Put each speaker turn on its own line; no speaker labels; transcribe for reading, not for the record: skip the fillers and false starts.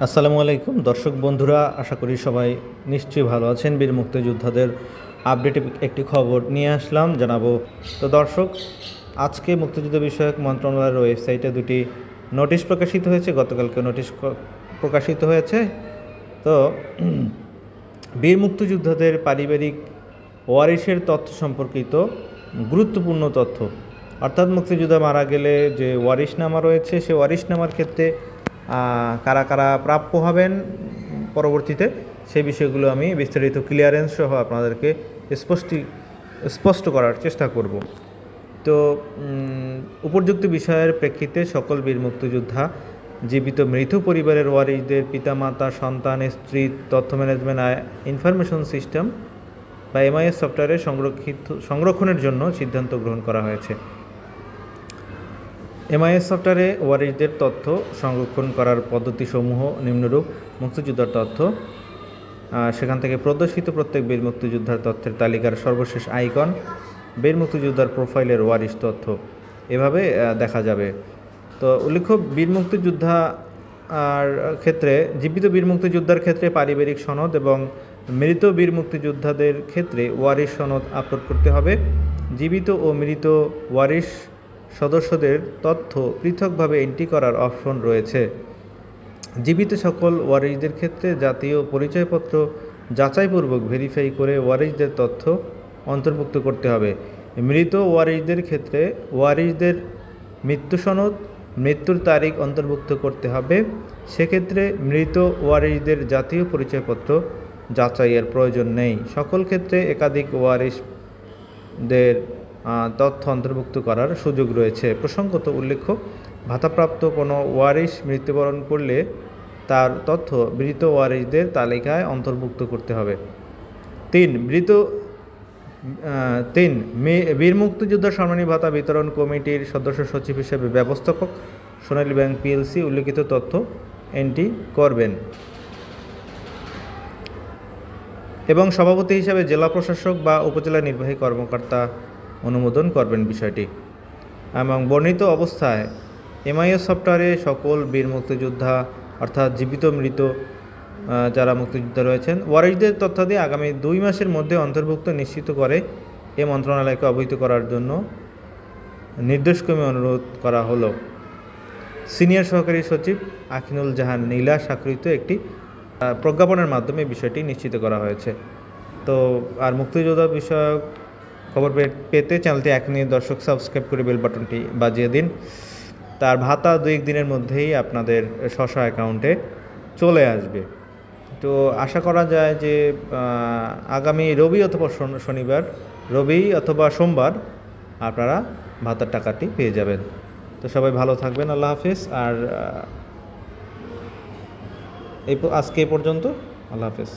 আসসালামু আলাইকুম দর্শক বন্ধুরা, আশা করি সবাই নিশ্চয়ই ভালো আছেন। বীর মুক্তিযোদ্ধাদের আপডেট একটি খবর নিয়ে আসলাম জানাবো। তো দর্শক, আজকে মুক্তিযুদ্ধ বিষয়ক মন্ত্রণালয়ের ওয়েবসাইটে দুটি নোটিশ প্রকাশিত হয়েছে। গতকালকে নোটিশ প্রকাশিত হয়েছে। তো বীর মুক্তিযোদ্ধাদের পারিবারিক ওয়ারিশের তথ্য সম্পর্কিত গুরুত্বপূর্ণ তথ্য, অর্থাৎ মুক্তিযোদ্ধা মারা গেলে যে ওয়ারিশনামা রয়েছে, সে ওয়ারিশনামার ক্ষেত্রে কারা কারা প্রাপ্য হবেন পরবর্তীতে, সেই বিষয়গুলো আমি বিস্তারিত ক্লিয়ারেন্স সহ আপনাদেরকে স্পষ্ট করার চেষ্টা করব। তো উপযুক্ত বিষয়ের প্রেক্ষিতে সকল বীর মুক্তিযোদ্ধা জীবিত মৃত পরিবারের ওয়ারিশদের পিতামাতা, সন্তান, স্ত্রী তথ্য ম্যানেজমেন্ট ইনফরমেশন সিস্টেম বা এমআইএস সফটওয়্যারে সংরক্ষণের জন্য সিদ্ধান্ত গ্রহণ করা হয়েছে। এমআইএস সফটওয়্যারে ওয়ারিশদের তথ্য সংরক্ষণ করার পদ্ধতিসমূহ নিম্নরূপ: মুক্তিযোদ্ধার তথ্য, সেখান থেকে প্রদর্শিত প্রত্যেক বীর মুক্তিযোদ্ধার তথ্যের তালিকার সর্বশেষ আইকন, বীর মুক্তিযোদ্ধার প্রোফাইলের ওয়ারিশ তথ্য, এভাবে দেখা যাবে। তো উল্লেখ্য, বীর মুক্তিযোদ্ধা আর ক্ষেত্রে জীবিত বীর মুক্তিযোদ্ধার ক্ষেত্রে পারিবারিক সনদ এবং মৃত বীর মুক্তিযোদ্ধাদের ক্ষেত্রে ওয়ারিশ সনদ আপলোড করতে হবে। জীবিত ও মৃত ওয়ারিশ সদস্যদের তথ্য পৃথকভাবে এন্ট্রি করার অপশন রয়েছে। জীবিত সকল ওয়ারিশদের ক্ষেত্রে জাতীয় পরিচয়পত্র যাচাইপূর্বক ভেরিফাই করে ওয়ারিশদের তথ্য অন্তর্ভুক্ত করতে হবে। মৃত ওয়ারিশদের ক্ষেত্রে ওয়ারিশদের মৃত্যু সনদ, মৃত্যুর তারিখ অন্তর্ভুক্ত করতে হবে। সেক্ষেত্রে মৃত ওয়ারিশদের জাতীয় পরিচয়পত্র যাচাইয়ের প্রয়োজন নেই। সকল ক্ষেত্রে একাধিক ওয়ারিশদের তথ্য অন্তর্ভুক্ত করার সুযোগ রয়েছে। প্রসঙ্গত উল্লেখ্য, ভাতাপ্রাপ্ত কোনো ওয়ারিশ মৃত্যুবরণ করলে তার তথ্য মৃত ওয়ারিশদের তালিকায় অন্তর্ভুক্ত করতে হবে। 3. বীর মুক্তিযোদ্ধা সম্মানী ভাতা বিতরণ কমিটির সদস্য সচিব হিসেবে ব্যবস্থাপক সোনালী ব্যাংক পিএলসি উল্লেখিত তথ্য এন্ট্রি করবেন এবং সভাপতি হিসাবে জেলা প্রশাসক বা উপজেলা নির্বাহী কর্মকর্তা অনুমোদন করবেন বিষয়টি। এবং বর্ণিত অবস্থায় এমআইএস সফটওয়্যারে সকল বীর মুক্তিযোদ্ধা অর্থাৎ জীবিত মৃত যারা মুক্তিযোদ্ধা রয়েছেন ওয়ারিশদের তথ্যাদি আগামী 2 মাসের মধ্যে অন্তর্ভুক্ত নিশ্চিত করে এ মন্ত্রণালয়কে অবহিত করার জন্য নির্দেশক্রমে অনুরোধ করা হলো। সিনিয়র সহকারী সচিব আখিনুল জাহান নীলা স্বাক্ষরিত একটি প্রজ্ঞাপনের মাধ্যমে বিষয়টি নিশ্চিত করা হয়েছে। তো আর মুক্তিযোদ্ধা বিষয়ক খবর পেতে চ্যানেলটি এখনই দর্শক সাবস্ক্রাইব করে বেল বাটনটি বাজিয়ে দিন। তার ভাতা 2-1 দিনের মধ্যেই আপনাদের স্ব অ্যাকাউন্টে চলে আসবে। তো আশা করা যায় যে আগামী রবি অথবা শনিবার, রবি অথবা সোমবার আপনারা ভাতার টাকাটি পেয়ে যাবেন। তো সবাই ভালো থাকবেন, আল্লাহ হাফেজ। আর আজকে এ পর্যন্ত, আল্লাহ হাফেজ।